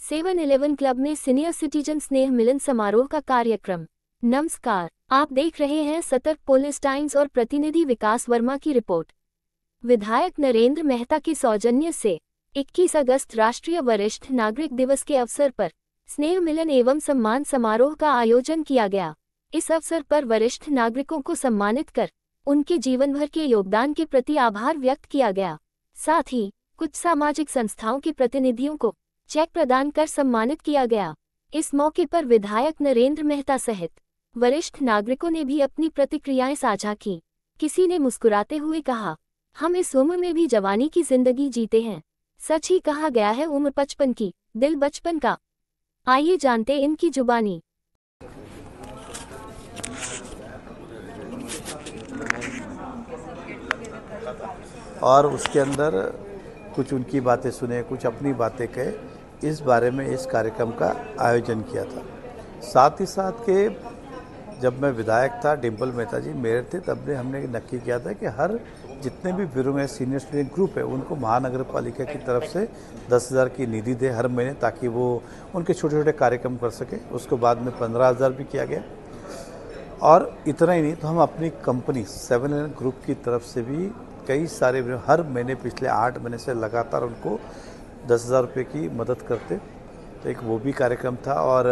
7-Eleven club में senior citizen स्नेह मिलन समारोह का कार्यक्रम। नमस्कार, आप देख रहे हैं सतर्क पुलिस टाइम्स और प्रतिनिधि विकास वर्मा की रिपोर्ट। विधायक नरेंद्र मेहता के सौजन्य से 21 अगस्त राष्ट्रीय वरिष्ठ नागरिक दिवस के अवसर पर स्नेह मिलन एवं सम्मान समारोह का आयोजन किया गया। इस अवसर पर वरिष्ठ नागरिकों को सम्मानित कर उनके जीवन भर के योगदान के प्रति आभार व्यक्त किया गया। साथ ही कुछ सामाजिक संस्थाओं के प्रतिनिधियों को चेक प्रदान कर सम्मानित किया गया। इस मौके पर विधायक नरेंद्र मेहता सहित वरिष्ठ नागरिकों ने भी अपनी प्रतिक्रियाएं साझा की। किसी ने मुस्कुराते हुए कहा, हम इस उम्र में भी जवानी की जिंदगी जीते हैं। सच ही कहा गया है, उम्र 55 की, दिल बचपन का। आइए जानते इनकी जुबानी। और उसके अंदर कुछ उनकी बातें सुने, कुछ अपनी बातें कहे, इस बारे में इस कार्यक्रम का आयोजन किया था। साथ ही साथ के जब मैं विधायक था, डिम्पल मेहता जी मेयर थे, तब हमने नक्की किया था कि हर जितने भी ब्यूरो में सीनियर सिटीजन ग्रुप है उनको महानगर पालिका की तरफ से 10,000 की निधि दे हर महीने, ताकि वो उनके छोटे छोटे कार्यक्रम कर सके। उसको बाद में 15,000 भी किया गया। और इतना ही नहीं, तो हम अपनी कंपनी 7-Eleven ग्रुप की तरफ से भी कई सारे हर महीने पिछले 8 महीने से लगातार उनको 10,000 रुपये की मदद करते। तो एक वो भी कार्यक्रम था। और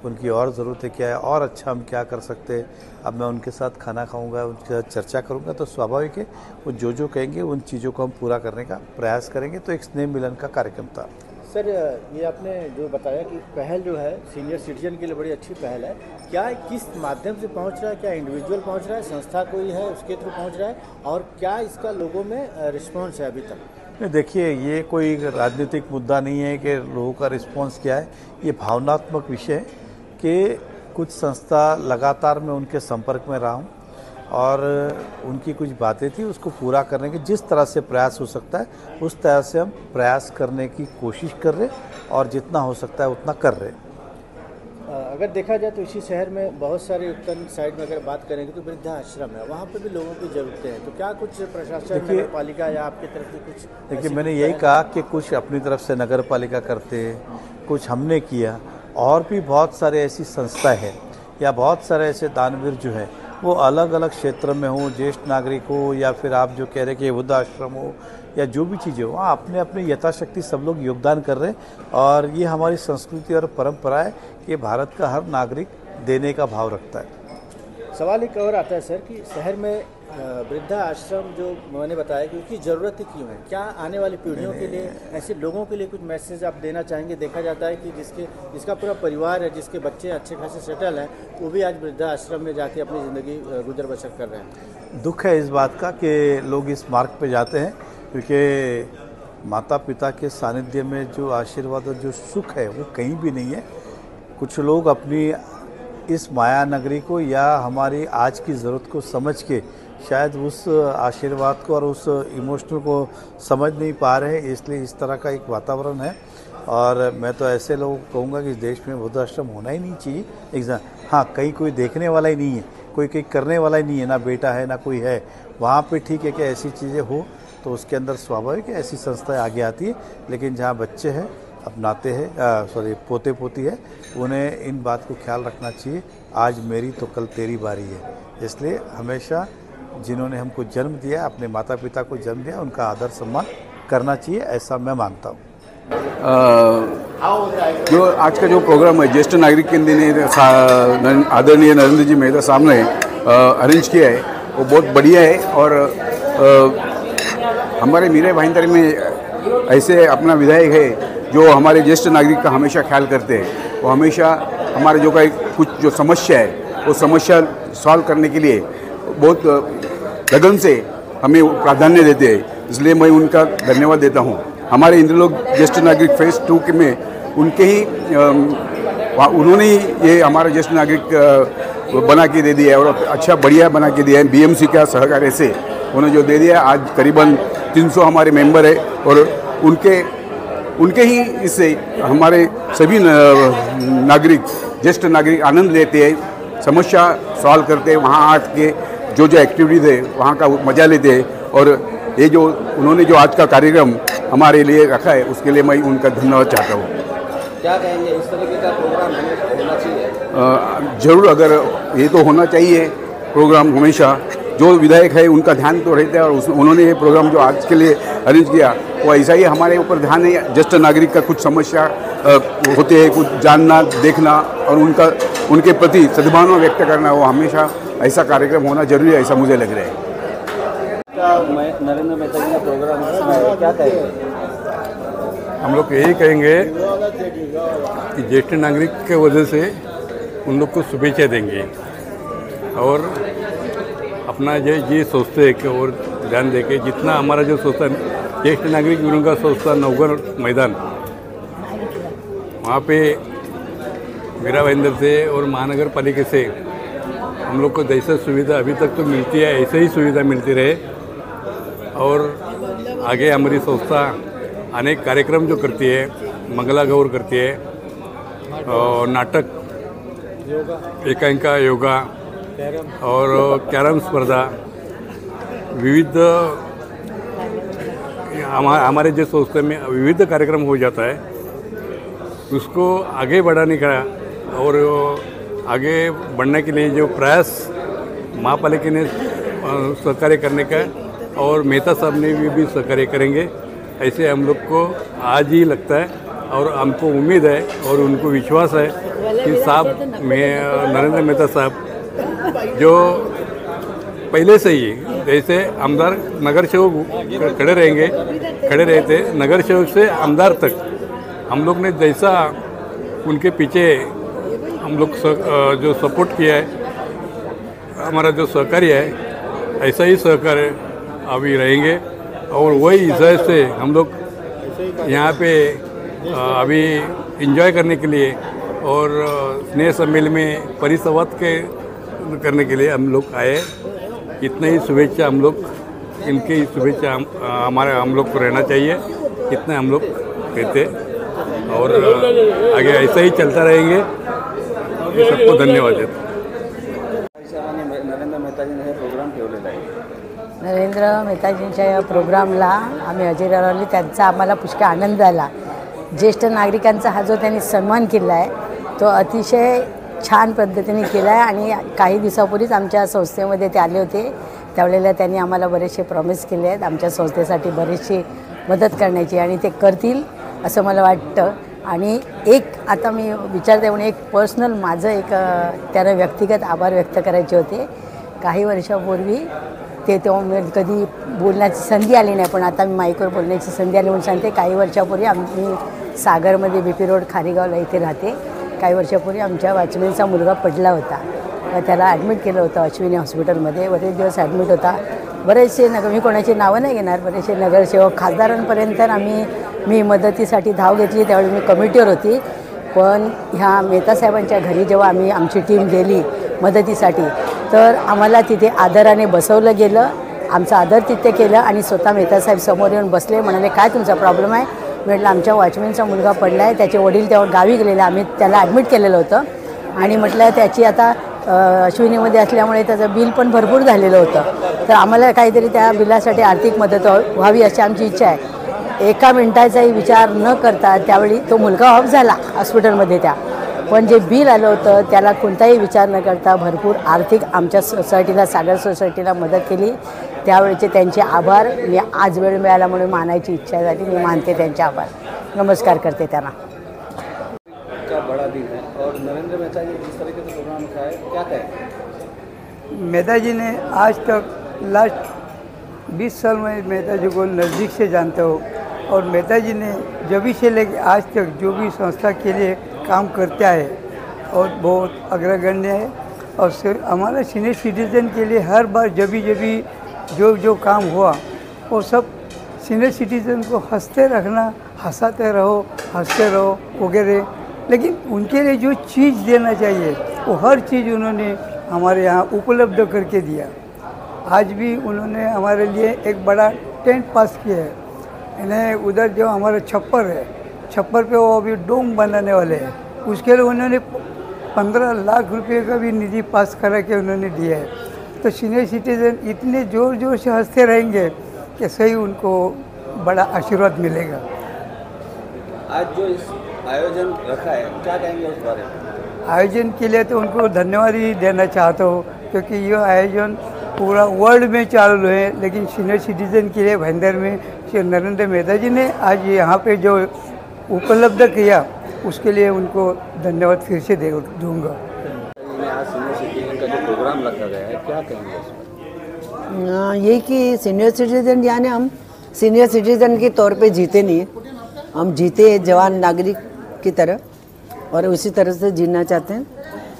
उनकी और ज़रूरतें क्या है और अच्छा हम क्या कर सकते हैं, अब मैं उनके साथ खाना खाऊंगा, उनके साथ चर्चा करूंगा, तो स्वाभाविक है वो जो कहेंगे उन चीज़ों को हम पूरा करने का प्रयास करेंगे। तो एक स्नेह मिलन का कार्यक्रम था। सर, ये आपने जो बताया कि पहल जो है सीनियर सिटीजन के लिए बड़ी अच्छी पहल है, क्या किस माध्यम से पहुंच रहा है? क्या इंडिविजुअल पहुंच रहा है, संस्था कोई है उसके थ्रू पहुंच रहा है, और क्या इसका लोगों में रिस्पांस है अभी तक? देखिए, ये कोई राजनीतिक मुद्दा नहीं है कि लोगों का रिस्पांस क्या है। ये भावनात्मक विषय है कि कुछ संस्था लगातार मैं उनके संपर्क में रहा हूँ और उनकी कुछ बातें थी, उसको पूरा करने के जिस तरह से प्रयास हो सकता है उस तरह से हम प्रयास करने की कोशिश कर रहे और जितना हो सकता है उतना कर रहे। अगर देखा जाए तो इसी शहर में बहुत सारे उत्तर साइड में अगर बात करेंगे तो वृद्धाश्रम है, वहाँ पे भी लोगों की ज़रूरतें हैं। तो क्या कुछ प्रशासन, नगर पालिका या आपकी तरफ से कुछ? देखिए, मैंने यही कहा कि कुछ अपनी तरफ से नगर पालिका करते हैं, कुछ हमने किया, और भी बहुत सारे ऐसी संस्थाएं हैं या बहुत सारे ऐसे दानवीर जो हैं वो अलग अलग क्षेत्र में हो, ज्येष्ठ नागरिक हो या फिर आप जो कह रहे कि वृद्धाश्रम हो या जो भी चीज़ें हो, वहाँ अपने अपने यथाशक्ति सब लोग योगदान कर रहे हैं। और ये हमारी संस्कृति और परंपरा है कि भारत का हर नागरिक देने का भाव रखता है। सवाल एक और आता है सर कि शहर में वृद्धा आश्रम जो मैंने बताया कि उसकी ज़रूरत क्यों है? क्या आने वाली पीढ़ियों के लिए, ऐसे लोगों के लिए कुछ मैसेज आप देना चाहेंगे? देखा जाता है कि जिसका पूरा परिवार है, जिसके बच्चे अच्छे खासे सेटल हैं, वो भी आज वृद्धा आश्रम में जाके अपनी ज़िंदगी गुजर बसर कर रहे हैं। दुख है इस बात का कि लोग इस मार्ग पे जाते हैं, क्योंकि माता पिता के सानिध्य में जो आशीर्वाद और जो सुख है वो कहीं भी नहीं है। कुछ लोग अपनी इस माया नगरी को या हमारी आज की ज़रूरत को समझ के शायद उस आशीर्वाद को और उस इमोशनल को समझ नहीं पा रहे हैं, इसलिए इस तरह का एक वातावरण है। और मैं तो ऐसे लोगों को कहूँगा कि इस देश में वृद्धाश्रम होना ही नहीं चाहिए। हाँ, कहीं कोई देखने वाला ही नहीं है, कोई करने वाला ही नहीं है, ना बेटा है ना कोई है, वहाँ पे ठीक है कि ऐसी चीज़ें हो तो उसके अंदर स्वाभाविक है ऐसी संस्थाएं आगे आती है। लेकिन जहाँ बच्चे हैं, अपनाते हैं, पोते पोती है, उन्हें इन बात को ख्याल रखना चाहिए, आज मेरी तो कल तेरी बारी है। इसलिए हमेशा जिन्होंने हमको जन्म दिया, अपने माता पिता को जन्म दिया, उनका आदर सम्मान करना चाहिए, ऐसा मैं मानता हूँ। जो आज का जो प्रोग्राम है ज्येष्ठ नागरिक के लिए आदरणीय नरेंद्र जी मेहता साहब ने अरेंज किया है, वो बहुत बढ़िया है। और हमारे मीरा भाईंदर में ऐसे अपना विधायक है जो हमारे ज्येष्ठ नागरिक का हमेशा ख्याल करते हैं। वो हमेशा हमारे जो कुछ जो समस्या है वो समस्या सॉल्व करने के लिए बहुत लगन से हमें प्राधान्य देते हैं, इसलिए मैं उनका धन्यवाद देता हूँ। हमारे इंद्रलोक ज्येष्ठ नागरिक फेज़ 2 में उनके ही उन्होंने ही ये हमारा ज्येष्ठ नागरिक बना के दे दिया है और अच्छा बढ़िया बना के दिया है। बीएमसी का सहकार्य से उन्होंने जो दे दिया, आज करीबन 300 हमारे मेंबर है और उनके ही इससे हमारे सभी नागरिक, ज्येष्ठ नागरिक आनंद लेते हैं, समस्या सॉल्व करते हैं, वहाँ आके जो एक्टिविटीज़ है वहाँ का मज़ा लेते हैं। और ये जो उन्होंने जो आज का कार्यक्रम हमारे लिए रखा है उसके लिए मैं उनका धन्यवाद चाहता हूँ। क्या कहेंगे, इस तरीके का प्रोग्राम होना चाहिए? जरूर, अगर ये तो होना चाहिए प्रोग्राम हमेशा। जो विधायक है उनका ध्यान तो रहता है, और उन्होंने ये प्रोग्राम जो आज के लिए अरेंज किया वो ऐसा ही हमारे ऊपर ध्यान है। ज्येष्ठ नागरिक का कुछ समस्या होते हैं, कुछ जानना देखना और उनके प्रति सद्भावना व्यक्त करना, वो हमेशा ऐसा कार्यक्रम होना जरूरी है, ऐसा मुझे लग रहा है। नरेंद्र मेहता जी का प्रोग्राम है, क्या कहेंगे? हम लोग यही कहेंगे कि ज्येष्ठ नागरिक के वजह से उन लोग को शुभेच्छा देंगे, और अपना ये सोचते हैं कि और ध्यान दे के जितना हमारा जो सोचता है ज्येष्ठ नागरिक उनका सोचता नवगढ़ मैदान, वहाँ पे मीरा भाईंदर से और महानगर पालिका से हम लोग को जैसा सुविधा अभी तक तो मिलती है ऐसे ही सुविधा मिलती रहे, और आगे हमारी संस्था अनेक कार्यक्रम जो करती है, मंगला गौर करती है, और नाटक, एकांकिका, योगा और कैरम स्पर्धा, विविध हमारे जो संस्था में विविध कार्यक्रम हो जाता है, उसको आगे बढ़ाने का और आगे बढ़ने के लिए जो प्रयास महापालिका ने सहकार्य करने का, और मेहता साहब ने भी सहकार्य करेंगे, ऐसे हम लोग को आज ही लगता है, और हमको उम्मीद है और उनको विश्वास है कि साहब नरेंद्र मेहता साहब जो पहले से ही जैसे आमदार नगर सेवक खड़े रहते नगर सेवक से आमदार तक हम लोग ने जैसा उनके पीछे हम लोग जो सपोर्ट किया है, हमारा जो सहकार्य है, ऐसा ही सहकार्य अभी रहेंगे, और वही हिसाब से हम लोग यहाँ पे अभी एंजॉय करने के लिए और स्नेह सम्मेलन में परिसंवाद करने के लिए हम लोग आए। इतना ही शुभेच्छा हम लोग, इनकी शुभेच्छा हम लोग को रहना चाहिए, इतना हम लोग कहते, और आगे ऐसा ही चलता रहेंगे। सबको धन्यवाद देते। नरेंद्र मेहताजीने हे प्रोग्राम ठेवलेला आहे. नरेंद्र मेहताजींच्या या प्रोग्रामला आम्ही हजेरी लावली, त्यांचा आम्हाला पुष्कळ आनंद झाला. ज्येष्ठ नागरिकांचा हा जो त्यांनी सन्मान केला आहे तो अतिशय छान पद्धतीने केला आहे, आणि काही दिवसापूर्वीच आमच्या संस्थेमध्ये ते आले होते. त्यावेळेला त्यांनी आम्हाला बरेचसे प्रॉमिस केले आहेत आमच्या संस्थेसाठी बरीचशी मदत करण्याची, आणि ते करतील असं मला वाटतं. आणि एक आता मी विचारते म्हणून एक पर्सनल माझं एक त्यांना व्यक्तिगत आभार व्यक्त करायचे होते. काही वर्षापूर्वी तेव्हा मी कधी बोलण्याची संधी आली नाही, पण आता मी माईकवर बोलण्याची संधी आली म्हणून सांगते. काही वर्षापूर्वी आम्ही सागरमध्ये BP रोड खारीगावला इथे राहते. काही वर्षापूर्वी आमच्या वॉचमॅनचा मुलगा पडला होता, त्याला ॲडमिट केलं होतं अश्विनी हॉस्पिटलमध्ये. बरेच दिवस ॲडमिट होता. बरेचसे मी कोणाची नावं नाही घेणार, बरेचसे नगरसेवक खासदारांपर्यंत मी मदतीसाठी धाव घेतली. त्यावेळी मी कमिटीवर होती. पण ह्या मेहतासाहेबांच्या घरी जेव्हा आमची टीम गेली मदतीसाठी, तर आम्हाला तिथे आदराने बसवलं गेलं. आमचं आदर तिथे केलं, आणि स्वतः मेहतासाहेब समोर येऊन बसले. म्हणाले, काय तुमचा प्रॉब्लेम आहे? म्हटलं, आमच्या वॉचमॅनचा मुलगा पडला आहे, त्याचे वडील तेव्हा गावी गेलेले, आम्ही त्याला ॲडमिट केलेलं होतं, आणि म्हटलं त्याची आता अश्विनीमध्ये असल्यामुळे त्याचं बिल पण भरपूर झालेलं होतं, तर आम्हाला काहीतरी त्या बिलासाठी आर्थिक मदत व्हावी अशी आमची इच्छा आहे. एका मिनिटाचाही विचार न करता त्यावेळी तो मुलगा ऑफ झाला हॉस्पिटलमध्ये त्या, पण जे बिल आलं होतं त्याला कोणताही विचार न करता भरपूर आर्थिक आमच्या सोसायटीला, सागर सोसायटीला मदत केली. त्यावेळेचे त्यांचे आभार मी आज वेळ मिळाला म्हणून मानायची इच्छा झाली. मी मानते त्यांचे आभार, नमस्कार करते त्यांना. का बड़ा दिन है और नरेंद्र मेहता जी जिस तरीके से प्रोग्राम का है, क्या कहें? मेहता जी ने आज तक लास्ट 20 साल में मेहता जी को नज़दीक से जानता हूँ, और मेहता जी ने जब से लेकर आज तक जो भी संस्था के लिए काम करता है और बहुत अग्रगण्य है. और हमारा सीनियर सिटीज़न के लिए हर बार जब भी जो काम हुआ वो सब सीनियर सिटीज़न को हंसते रखना, हंसाते रहो, हंसते रहो वगैरह, लेकिन उनके लिए जो चीज़ देना चाहिए वो हर चीज़ उन्होंने हमारे यहाँ उपलब्ध करके दिया. आज भी उन्होंने हमारे लिए एक बड़ा टेंट पास किया है. इन्हें उधर जो हमारा छप्पर है, छप्पर पे वो अभी डोम बनाने वाले हैं, उसके लिए उन्होंने 15 लाख रुपए का भी निधि पास करा के उन्होंने दिया है. तो सीनियर सिटीज़न इतने जोर से हंसते रहेंगे कि सही उनको बड़ा आशीर्वाद मिलेगा. आज जो इस आयोजन रखा है, क्या कहेंगे उस बारे में? आयोजन के लिए तो उनको धन्यवाद ही देना चाहता हूँ, क्योंकि ये आयोजन पूरा वर्ल्ड में चालू है, लेकिन सीनियर सिटीजन के लिए भाईंदर में श्री नरेंद्र मेहता जी ने आज यहाँ पे जो उपलब्ध किया, उसके लिए उनको धन्यवाद फिर से दूँगा। आज सीनियर सिटीजन का जो प्रोग्राम रखा गया है, क्या कहेंगे उस पर? यही कि सीनियर सिटीजन यानी हम सीनियर सिटीजन के तौर पे जीते नहीं, हम जीते जवान नागरिक की तरह और उसी तरह से जीना चाहते हैं।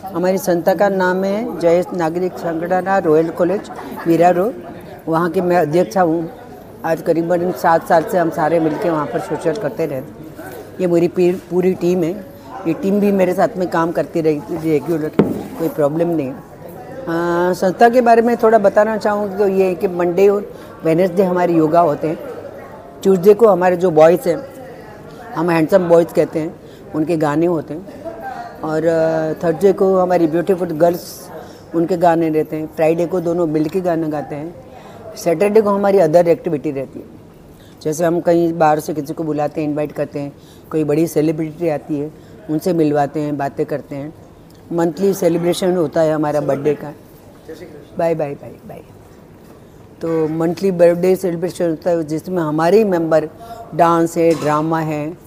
हमारी संस्था का नाम है जयेश नागरिक संगठन रॉयल कॉलेज मीरा रोड, वहाँ की मैं अध्यक्षा हूँ। आज करीबन 7 साल से हम सारे मिलके वहाँ पर सोशल करते रहते। ये मेरी पूरी टीम है, ये टीम भी मेरे साथ में काम करती रही रेगुलर, कोई प्रॉब्लम नहीं है। संस्था के बारे में थोड़ा बताना चाहूँगी तो ये है कि मंडे और वेडनेसडे हमारे योगा होते हैं। ट्यूसडे को हमारे जो बॉयज़ हैं, हम हैंडसम बॉयज़ कहते हैं, उनके गाने होते हैं। और थर्सडे को हमारी ब्यूटीफुल गर्ल्स, उनके गाने रहते हैं। फ्राइडे को दोनों मिल के गाने गाते हैं। सैटरडे को हमारी अदर एक्टिविटी रहती है, जैसे हम कहीं बाहर से किसी को बुलाते हैं, इनवाइट करते हैं, कोई बड़ी सेलिब्रिटी आती है, उनसे मिलवाते हैं, बातें करते हैं। मंथली सेलिब्रेशन होता है हमारा बर्थडे का, बाय बाय बाय बाय। तो मंथली बर्थडे सेलिब्रेशन होता है, जिसमें हमारे ही मेंबर डांस है, ड्रामा है,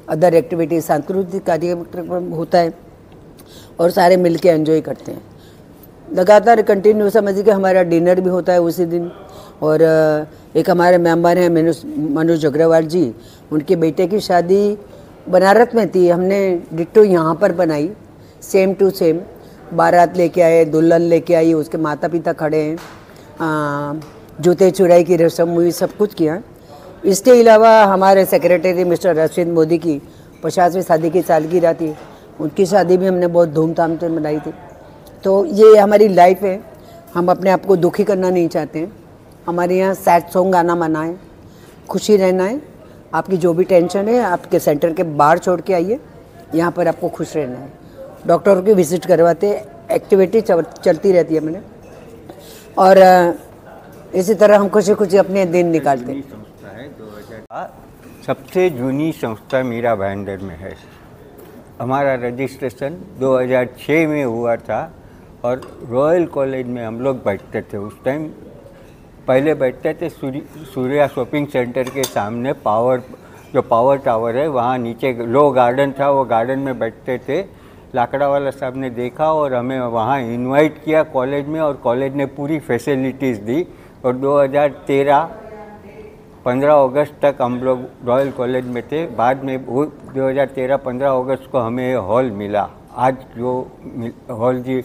अदर एक्टिविटी, सांस्कृतिक कार्यक्रम होता है और सारे मिलके एंजॉय करते हैं। लगातार कंटिन्यू समझिए कि हमारा डिनर भी होता है उसी दिन। और एक हमारे मेंबर हैं मनोज अग्रवाल जी, उनके बेटे की शादी बनारस में थी, हमने डिट्टो यहाँ पर बनाई, सेम टू सेम। बारात लेके आए, दुल्हन लेके आई, उसके माता पिता खड़े हैं, जूते चुराई की रस्म हुई, सब कुछ किया। इसके अलावा हमारे सेक्रेटरी मिस्टर रशीद मोदी की 50वीं शादी की सालगिरह थी, उनकी शादी भी हमने बहुत धूमधाम से मनाई थी। तो ये हमारी लाइफ है, हम अपने आप को दुखी करना नहीं चाहते हैं। हमारे यहाँ सैड सॉन्ग गाना मना है, खुशी रहना है। आपकी जो भी टेंशन है आपके सेंटर के बाहर छोड़ के आइए, यहाँ पर आपको खुश रहना है। डॉक्टरों की विजिट करवाते, एक्टिविटी चलती रहती है मैंने, और इसी तरह हम खुशी खुशी अपने दिन निकालते हैं। सबसे जूनी संस्था मीरा भाईंदर में है। हमारा रजिस्ट्रेशन 2006 में हुआ था और रॉयल कॉलेज में हम लोग बैठते थे। उस टाइम पहले बैठते थे सूर्या शॉपिंग सेंटर के सामने, पावर टावर है वहाँ नीचे लो गार्डन था, वो गार्डन में बैठते थे। लाकड़ा वाला साहब ने देखा और हमें वहाँ इनवाइट किया कॉलेज में, और कॉलेज ने पूरी फैसिलिटीज़ दी। और 2013 15 अगस्त तक हम लोग रॉयल कॉलेज में थे। बाद में 2013 15 अगस्त को हमें हॉल मिला। आज जो हॉल जी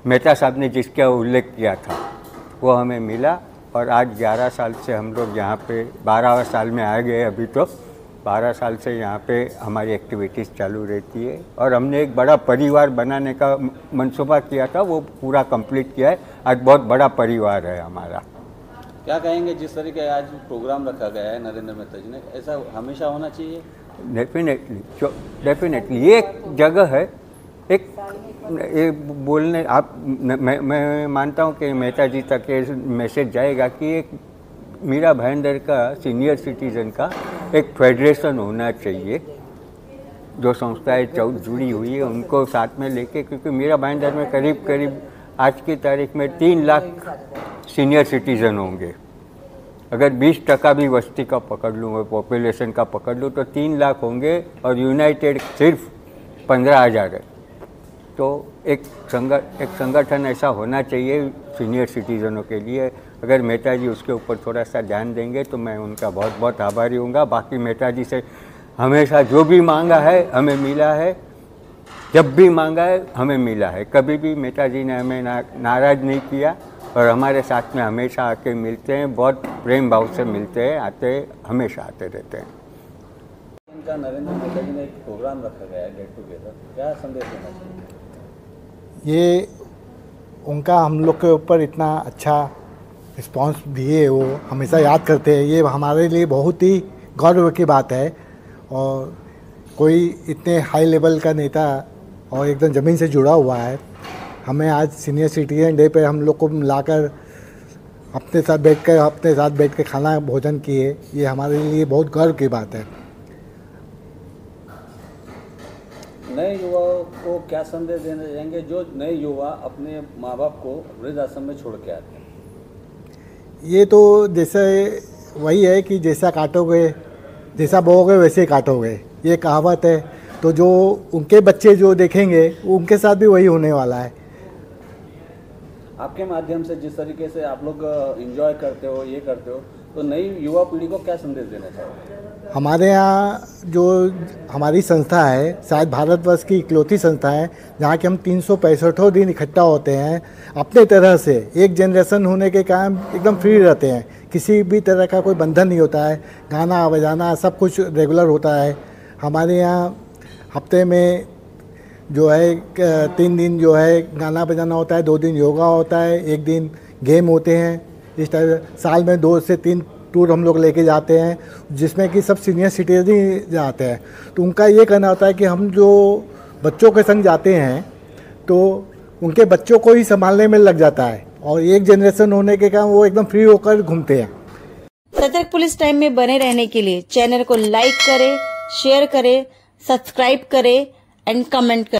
मेहता साहब ने जिसका उल्लेख किया था वो हमें मिला, और आज 11 साल से हम लोग यहाँ पे 12वें साल में आ गए। अभी तो 12 साल से यहाँ पे हमारी एक्टिविटीज़ चालू रहती है, और हमने एक बड़ा परिवार बनाने का मंसूबा किया था, वो पूरा कंप्लीट किया है। आज बहुत बड़ा परिवार है हमारा। क्या कहेंगे जिस तरीके आज प्रोग्राम रखा गया है नरेंद्र मेहता जी ने, ऐसा हमेशा होना चाहिए? डेफिनेटली ये एक जगह है, एक बोलने आप मैं मानता हूँ कि मेहता जी तक ये मैसेज जाएगा कि एक मीरा भाईंदर का सीनियर सिटीज़न का एक फेडरेशन होना चाहिए। जो संस्थाएं जुड़ी हुई है उनको साथ में लेके, क्योंकि मीरा भाईंदर में करीब आज की तारीख में 3 लाख सीनियर सिटीज़न होंगे। अगर 20% भी बस्ती का पकड़ लूँ, पॉपुलेशन का पकड़ लूँ, तो 3 लाख होंगे, और यूनाइटेड सिर्फ 15,000 है। तो एक संगठन ऐसा होना चाहिए सीनियर सिटीज़नों के लिए। अगर मेहता जी उसके ऊपर थोड़ा सा ध्यान देंगे तो मैं उनका बहुत बहुत आभारी हूँगा। बाकी मेहता जी से हमेशा जो भी मांगा है हमें मिला है, जब भी मांगा है हमें मिला है। कभी भी मेहता जी ने हमें नाराज़ नहीं किया, और हमारे साथ में हमेशा आके मिलते हैं, बहुत प्रेम भाव से मिलते हैं, हमेशा आते रहते हैं। इनका नरेंद्र मेहता जी ने एक प्रोग्राम रखा गया है, गेट टुगेदर, क्या संदेश देना चाहिए? ये उनका हम लोग के ऊपर इतना अच्छा रिस्पांस दिए, वो हमेशा याद करते हैं, ये हमारे लिए बहुत ही गौरव की बात है। और कोई इतने हाई लेवल का नेता और एकदम ज़मीन से जुड़ा हुआ है, हमें आज सीनियर सिटीजन डे पे हम लोग को मिलाकर अपने साथ बैठ के खाना भोजन किए, ये हमारे लिए बहुत गर्व की बात है। नए युवाओं को क्या संदेश देना चाहेंगे जो नए युवा अपने माँ बाप को वृद्धाश्रम में छोड़ के आते हैं? ये तो जैसे वही है कि जैसा काटोगे, जैसा बोओगे वैसे ही काटोगे, ये कहावत है। तो जो उनके बच्चे जो देखेंगे उनके साथ भी वही होने वाला है। आपके माध्यम से जिस तरीके से आप लोग एंजॉय करते हो, ये करते हो, तो नई युवा पीढ़ी को क्या संदेश देना चाहोगे? हमारे यहाँ जो हमारी संस्था है, शायद भारतवर्ष की इकलौती संस्था है जहाँ के हम 365 दिन इकट्ठा होते हैं। अपने तरह से एक जनरेशन होने के कारण एकदम फ्री रहते हैं, किसी भी तरह का कोई बंधन नहीं होता है। गाना बजाना सब कुछ रेगुलर होता है। हमारे यहाँ हफ्ते में जो है 3 दिन जो है गाना बजाना होता है, 2 दिन योगा होता है, 1 दिन गेम होते हैं। इस तरह साल में 2 से 3 टूर हम लोग लेके जाते हैं, जिसमें कि सब सीनियर सिटीजन जाते हैं। तो उनका ये कहना होता है कि हम जो बच्चों के संग जाते हैं तो उनके बच्चों को ही संभालने में लग जाता है, और एक जनरेशन होने के कारण वो एकदम फ्री होकर घूमते हैं। सतर्क पुलिस टाइम में बने रहने के लिए चैनल को लाइक करें, शेयर करें, सब्सक्राइब करें एंड कमेंट करें।